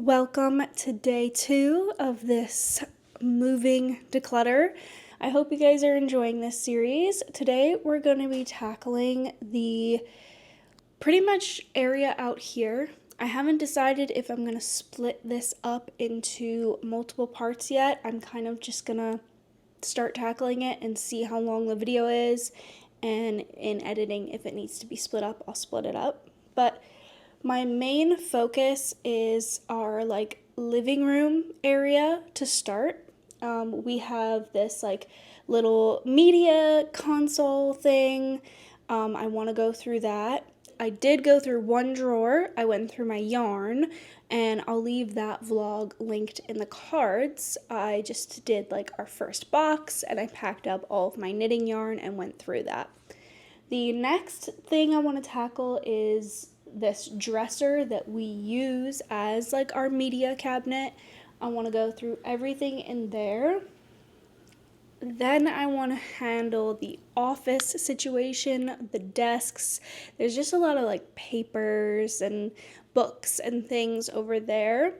Welcome to day 2 of this moving declutter. I hope you guys are enjoying this series. Today we're going to be tackling the pretty much area out here. I haven't decided if I'm going to split this up into multiple parts yet. I'm kind of just going to start tackling it and see how long the video is, and in editing, if it needs to be split up, I'll split it up. But my main focus is our living room area to start. We have this little media console thing. I want to go through that. I did go through one drawer. I went through my yarn, and I'll leave that vlog linked in the cards. I just did our first box, and I packed up all of my knitting yarn and went through that. The next thing I want to tackle is this dresser that we use as our media cabinet. I want to go through everything in there. Then I want to handle the office situation, the desks. There's just a lot of papers and books and things over there.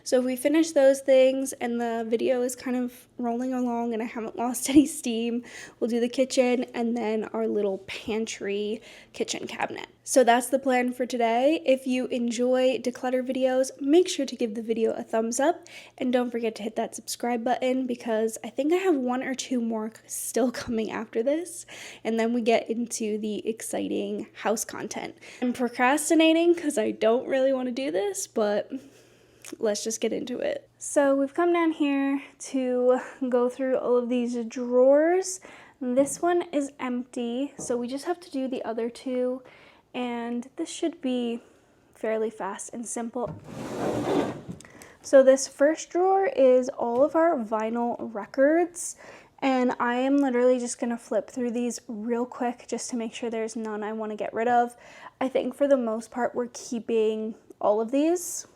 So if we finish those things and the video is kind of rolling along and I haven't lost any steam, we'll do the kitchen and then our little pantry kitchen cabinet. So that's the plan for today. If you enjoy declutter videos, make sure to give the video a thumbs up and don't forget to hit that subscribe button, because I think I have 1 or 2 more still coming after this, and then we get into the exciting house content. I'm procrastinating because I don't really want to do this, but let's just get into it. So we've come down here to go through all of these drawers. This one is empty, so we just have to do the other 2, and this should be fairly fast and simple. So this first drawer is all of our vinyl records, and I am literally just gonna flip through these real quick just to make sure there's none I want to get rid of. I think for the most part we're keeping all of these.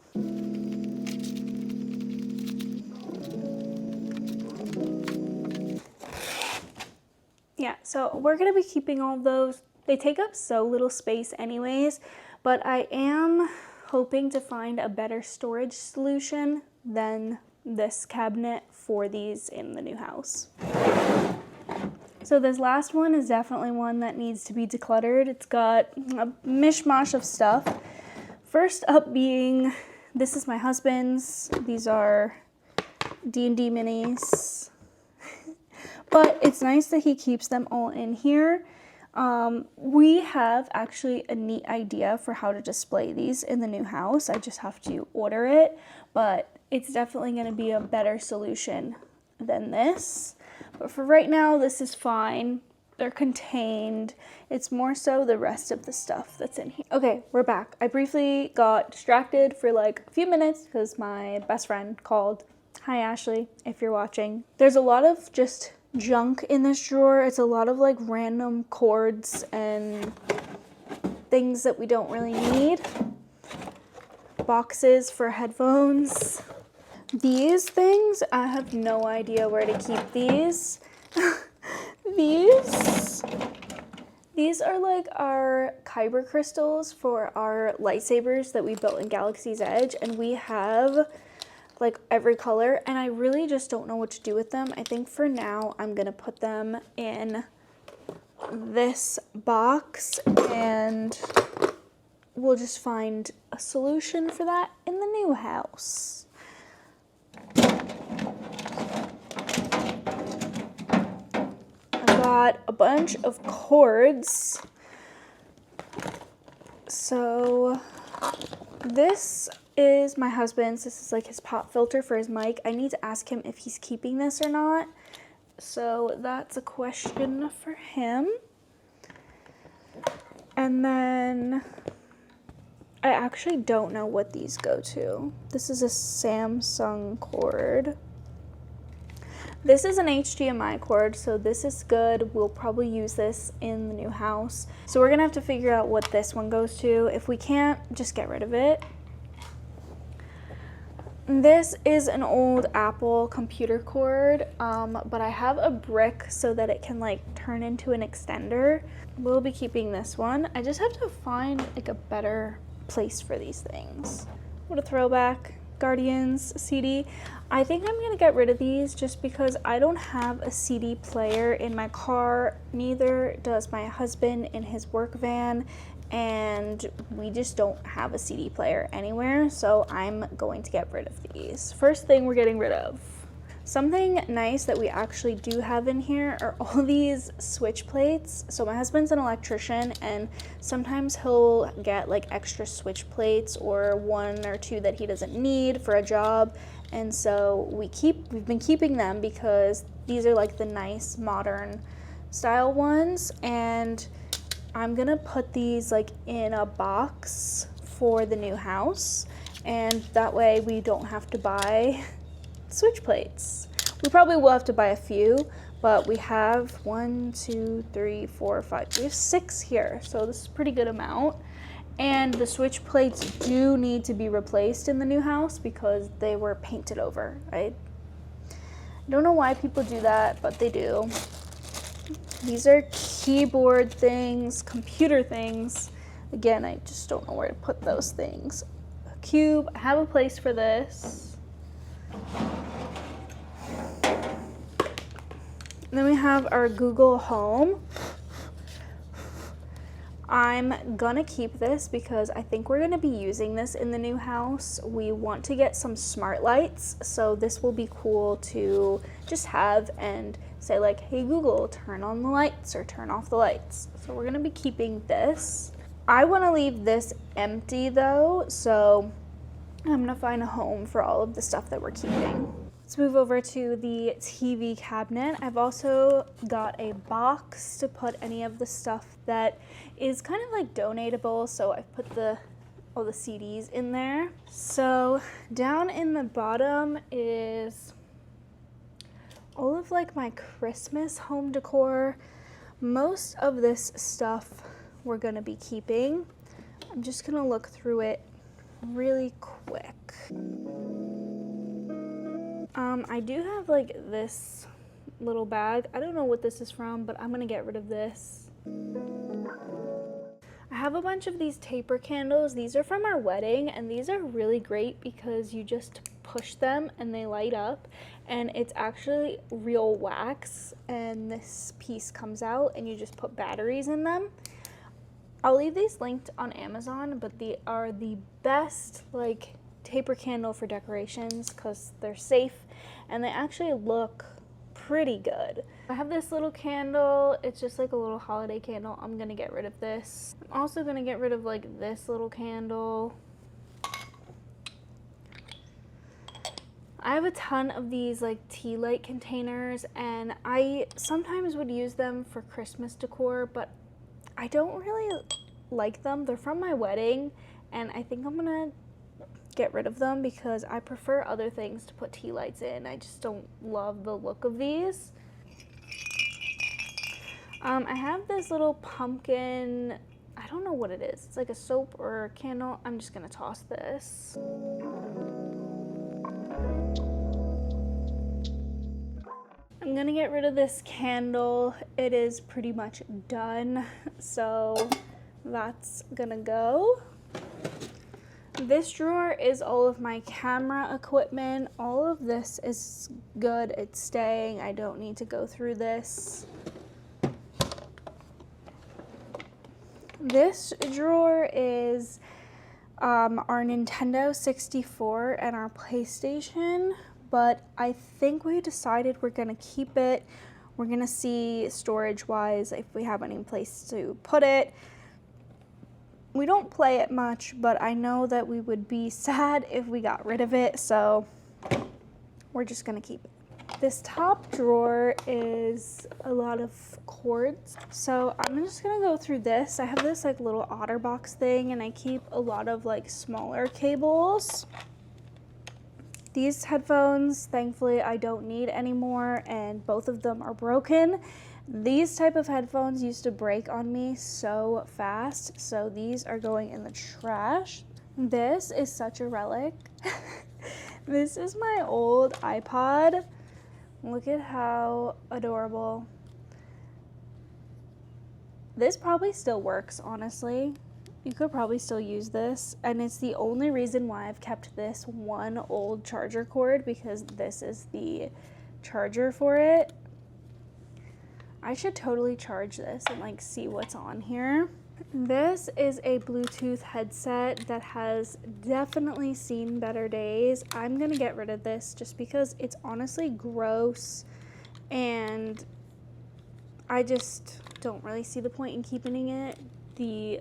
Yeah, so we're going to be keeping all of those. They take up so little space anyways, but I am hoping to find a better storage solution than this cabinet for these in the new house. So this last one is definitely one that needs to be decluttered. It's got a mishmash of stuff. First up being, this is my husband's. These are D&D minis. But it's nice that he keeps them all in here. We have actually a neat idea for how to display these in the new house. I just have to order it, but it's definitely going to be a better solution than this. But for right now, this is fine. They're contained. It's more so the rest of the stuff that's in here. Okay, we're back. I briefly got distracted for a few minutes because my best friend called. Hi, Ashley, if you're watching. There's a lot of just junk in this drawer. It's a lot of random cords and things that we don't really need. Boxes for headphones. These things, I have no idea where to keep these. These are our kyber crystals for our lightsabers that we built in Galaxy's Edge, and we have every color, and I really just don't know what to do with them. I think for now I'm gonna put them in this box and we'll just find a solution for that in the new house. I've got a bunch of cords. So this is my husband's. This is his pop filter for his mic. I need to ask him if he's keeping this or not. So that's a question for him. And then I actually don't know what these go to. This is a Samsung cord. This is an HDMI cord, so this is good. We'll probably use this in the new house. So we're gonna have to figure out what this one goes to. If we can't, just get rid of it. This is an old Apple computer cord, but I have a brick so that it can turn into an extender. We'll be keeping this one. I just have to find a better place for these things. What a throwback. Guardians CD. I think I'm gonna get rid of these just because I don't have a CD player in my car, neither does my husband in his work van, and we just don't have a CD player anywhere, so I'm going to get rid of these. First thing we're getting rid of. Something nice that we actually do have in here are all these switch plates. So my husband's an electrician, and sometimes he'll get like extra switch plates or one or two that he doesn't need for a job. And so we've been keeping them because these are like the nice modern style ones. And I'm gonna put these like in a box for the new house. And that way we don't have to buy switch plates. We probably will have to buy a few, but we have 1, 2, 3, 4, 5, we have 6 here, so this is a pretty good amount. And the switch plates do need to be replaced in the new house because they were painted over. I don't know why people do that, but they do. These are keyboard things, computer things. Again, I just don't know where to put those things. A cube, I have a place for this. And then we have our Google Home. I'm gonna keep this because I think we're gonna be using this in the new house. We want to get some smart lights, so this will be cool to just have and say like, hey Google, turn on the lights or turn off the lights. So we're gonna be keeping this. I wanna leave this empty though, so I'm gonna find a home for all of the stuff that we're keeping. Let's move over to the TV cabinet. I've also got a box to put any of the stuff that is kind of like donatable, so I've put all the CDs in there. So down in the bottom is all of like my Christmas home decor. Most of this stuff we're gonna be keeping. I'm just gonna look through it really quick. I do have like this little bag. I don't know what this is from, but I'm gonna get rid of this. I have a bunch of these taper candles. These are from our wedding, and these are really great because you just push them and they light up, and it's actually real wax, and this piece comes out and you just put batteries in them. I'll leave these linked on Amazon, but they are the best like taper candle for decorations because they're safe and they actually look pretty good. I have this little candle. It's just like a little holiday candle. I'm gonna get rid of this. I'm also gonna get rid of like this little candle. I have a ton of these like tea light containers, and I sometimes would use them for Christmas decor, but I don't really like them. They're from my wedding, and I think I'm gonna get rid of them because I prefer other things to put tea lights in. I just don't love the look of these. I have this little pumpkin, I don't know what it is. It's like a soap or a candle. I'm just gonna toss this. I'm gonna get rid of this candle. It is pretty much done, so that's gonna go. This drawer is all of my camera equipment. All of this is good. It's staying. I don't need to go through this. This drawer is our Nintendo 64 and our PlayStation, but I think we decided we're gonna keep it. We're gonna see storage-wise if we have any place to put it. We don't play it much, but I know that we would be sad if we got rid of it, so we're just gonna keep it. This top drawer is a lot of cords, so I'm just gonna go through this. I have this like little OtterBox thing, and I keep a lot of like smaller cables. These headphones, thankfully, I don't need anymore, and both of them are broken. These type of headphones used to break on me so fast, so these are going in the trash. This is such a relic. This is my old iPod. Look at how adorable. This probably still works, honestly. You could probably still use this, and it's the only reason why I've kept this one old charger cord, because this is the charger for it. I should totally charge this and like see what's on here. This is a Bluetooth headset that has definitely seen better days. I'm gonna get rid of this just because it's honestly gross, and I just don't really see the point in keeping it. The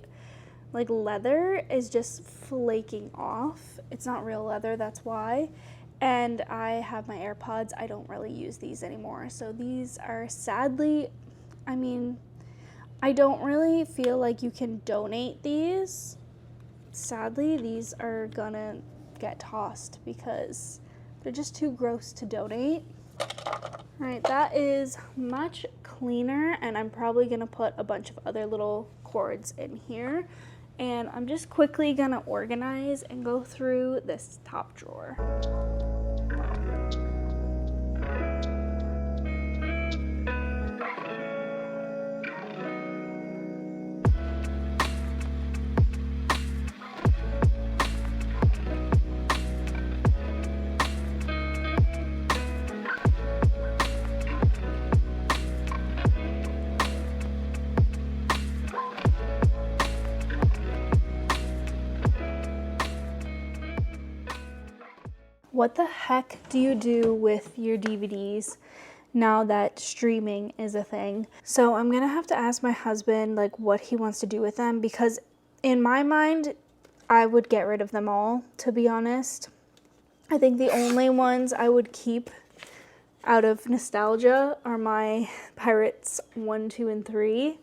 like leather is just flaking off. It's not real leather, that's why. And I have my AirPods. I don't really use these anymore. So these are sadly, I mean, I don't really feel like you can donate these. Sadly, these are gonna get tossed because they're just too gross to donate. All right, that is much cleaner, and I'm probably gonna put a bunch of other little cords in here. And I'm just quickly gonna organize and go through this top drawer. What the heck do you do with your DVDs now that streaming is a thing? So I'm gonna have to ask my husband like what he wants to do with them, because in my mind, I would get rid of them all, to be honest. I think the only ones I would keep out of nostalgia are my Pirates 1, 2, and 3.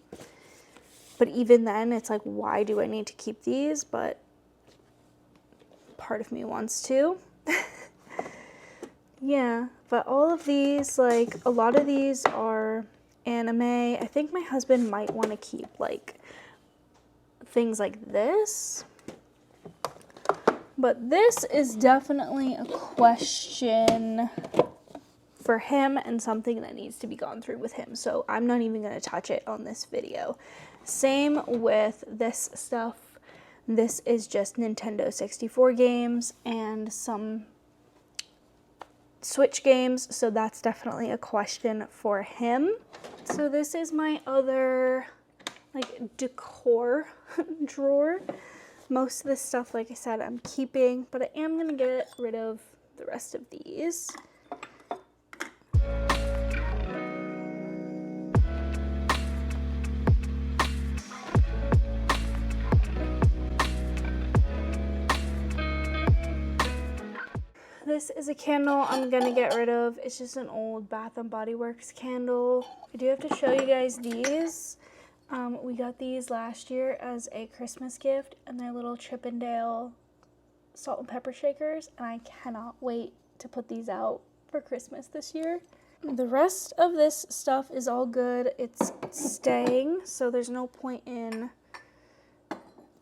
But even then, it's like, why do I need to keep these? But part of me wants to. Yeah, but all of these, like, a lot of these are anime. I think my husband might want to keep, like, things like this. But this is definitely a question for him and something that needs to be gone through with him. So I'm not even going to touch it on this video. Same with this stuff. This is just Nintendo 64 games and some Switch games, so that's definitely a question for him. So this is my other like decor drawer. Most of this stuff, like I said, I'm keeping, but I am gonna get rid of the rest of these. This is a candle I'm gonna get rid of. It's just an old Bath & Body Works candle. I do have to show you guys these. We got these last year as a Christmas gift, and they're little Chippendale salt and pepper shakers, and I cannot wait to put these out for Christmas this year. The rest of this stuff is all good. It's staying, so there's no point in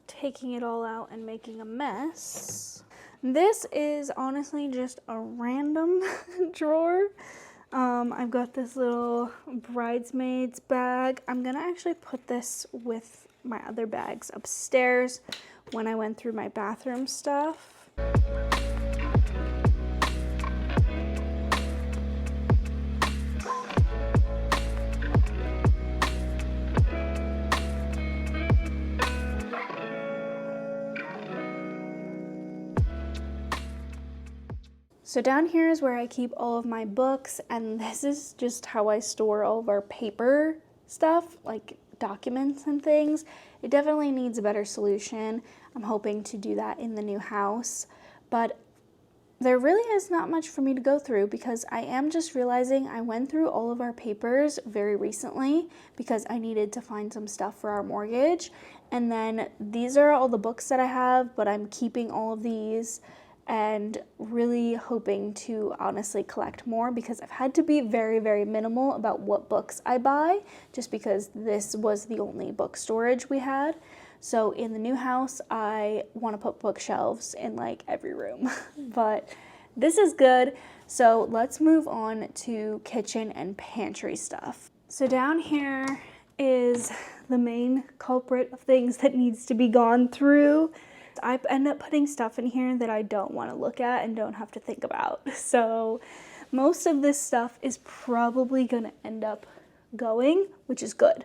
taking it all out and making a mess. This is honestly just a random drawer. I've got this little bridesmaids bag. I'm gonna actually put this with my other bags upstairs when I went through my bathroom stuff. So down here is where I keep all of my books, and this is just how I store all of our paper stuff, like documents and things. It definitely needs a better solution. I'm hoping to do that in the new house, but there really is not much for me to go through because I am just realizing I went through all of our papers very recently because I needed to find some stuff for our mortgage. And then these are all the books that I have, but I'm keeping all of these and really hoping to honestly collect more because I've had to be very, very minimal about what books I buy just because this was the only book storage we had. So in the new house, I want to put bookshelves in like every room, but this is good. So let's move on to kitchen and pantry stuff. So down here is the main culprit of things that needs to be gone through. I end up putting stuff in here that I don't want to look at and don't have to think about. So most of this stuff is probably going to end up going, which is good.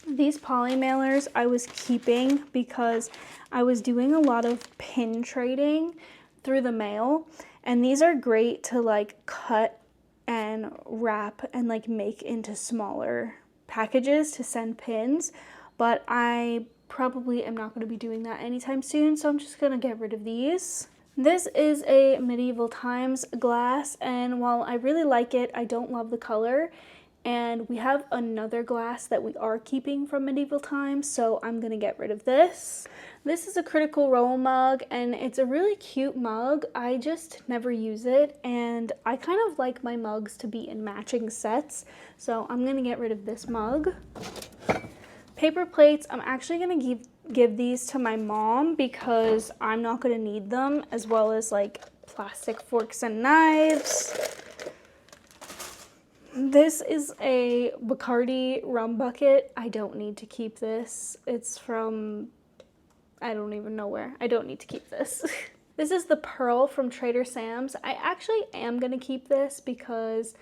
These poly mailers I was keeping because I was doing a lot of pin trading through the mail, and these are great to like cut and wrap and like make into smaller packages to send pins, but I probably am not going to be doing that anytime soon, so I'm just going to get rid of these. This is a medieval times glass, and while I really like it, I don't love the color. And we have another glass that we are keeping from medieval times, so I'm gonna get rid of this. This is a Critical Role mug, and it's a really cute mug. I just never use it, and I kind of like my mugs to be in matching sets, so I'm gonna get rid of this mug. Paper plates, I'm actually gonna give these to my mom because I'm not gonna need them, as well as like plastic forks and knives. This is a Bacardi rum bucket. I don't need to keep this. It's from, I don't even know where. I don't need to keep this. This is the Pearl from Trader Sam's. I actually am gonna keep this because,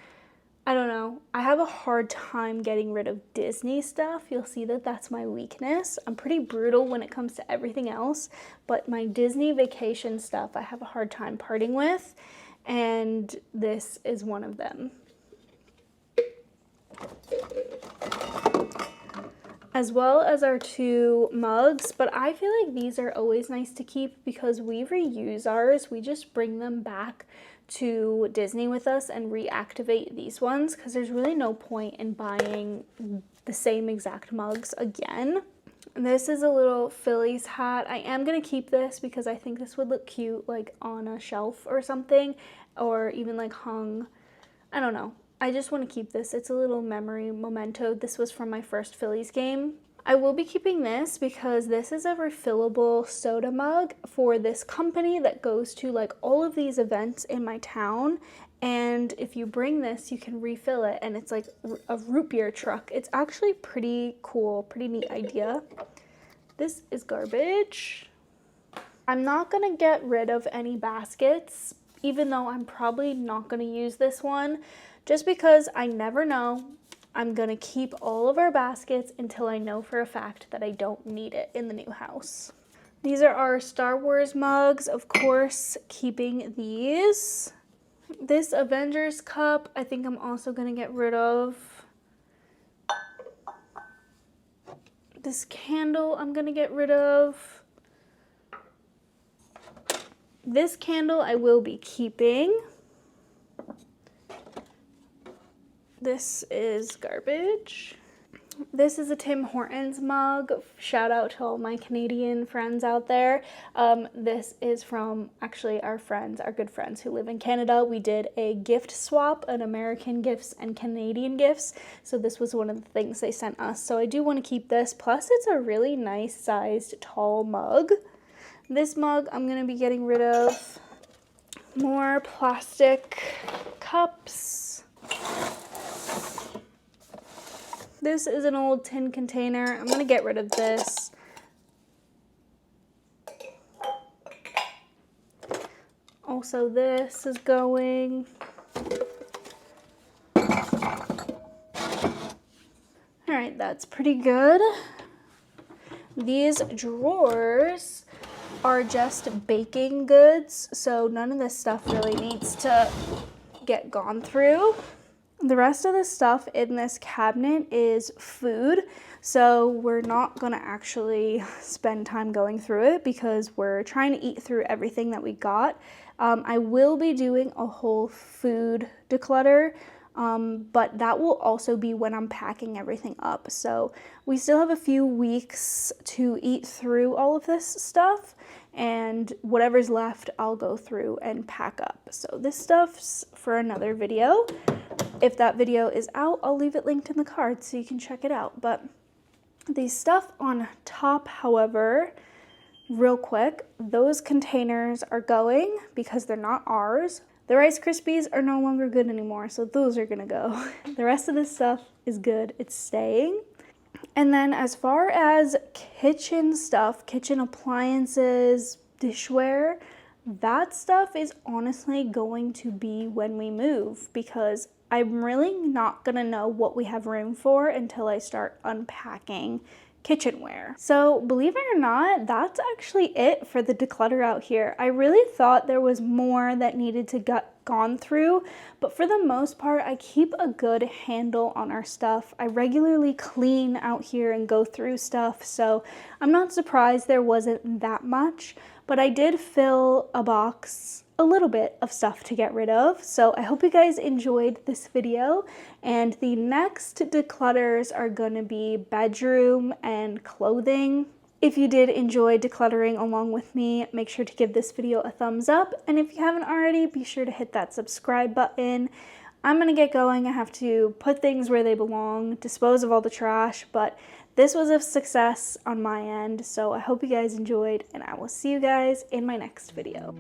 I don't know, I have a hard time getting rid of Disney stuff. You'll see that that's my weakness. I'm pretty brutal when it comes to everything else, but my Disney vacation stuff I have a hard time parting with, and this is one of them. As well as our two mugs, but I feel like these are always nice to keep because we reuse ours. We just bring them back to Disney with us and reactivate these ones because there's really no point in buying the same exact mugs again. And this is a little Phillies hat. I am going to keep this because I think this would look cute like on a shelf or something, or even like hung, I don't know. I just want to keep this. It's a little memory memento. This was from my first Phillies game. I will be keeping this because this is a refillable soda mug for this company that goes to like all of these events in my town. And if you bring this, you can refill it, and it's like a root beer truck. It's actually pretty cool, pretty neat idea. This is garbage. I'm not gonna get rid of any baskets, even though I'm probably not gonna use this one. Just because I never know, I'm gonna keep all of our baskets until I know for a fact that I don't need it in the new house. These are our Star Wars mugs, of course, keeping these. This Avengers cup, I think I'm also gonna get rid of. This candle, I'm gonna get rid of. This candle I will be keeping. This is garbage. This is a Tim Hortons mug. Shout out to all my Canadian friends out there. This is from actually our friends, our good friends who live in Canada. We did a gift swap, an American gifts and Canadian gifts. So this was one of the things they sent us. So I do want to keep this. Plus it's a really nice sized tall mug. This mug I'm going to be getting rid of. More plastic cups. This is an old tin container. I'm gonna get rid of this. Also, this is going. All right, that's pretty good. These drawers are just baking goods, so none of this stuff really needs to get gone through. The rest of the stuff in this cabinet is food, so we're not gonna actually spend time going through it because we're trying to eat through everything that we got. I will be doing a whole food declutter, but that will also be when I'm packing everything up. So we still have a few weeks to eat through all of this stuff, and whatever's left I'll go through and pack up. So this stuff's for another video. If that video is out, I'll leave it linked in the card so you can check it out. But the stuff on top, however, real quick, those containers are going because they're not ours. The Rice Krispies are no longer good anymore, so those are gonna go. The rest of this stuff is good, it's staying. And then as far as kitchen stuff, kitchen appliances, dishware, that stuff is honestly going to be when we move, because I'm really not gonna know what we have room for until I start unpacking kitchenware. So believe it or not, that's actually it for the declutter out here. I really thought there was more that needed to get gone through, but for the most part, I keep a good handle on our stuff. I regularly clean out here and go through stuff, so I'm not surprised there wasn't that much, but I did fill a box, a little bit of stuff to get rid of. So I hope you guys enjoyed this video, and the next declutters are gonna be bedroom and clothing. If you did enjoy decluttering along with me, make sure to give this video a thumbs up, and if you haven't already, be sure to hit that subscribe button. I'm gonna get going. I have to put things where they belong, dispose of all the trash, but this was a success on my end, so I hope you guys enjoyed, and I will see you guys in my next video.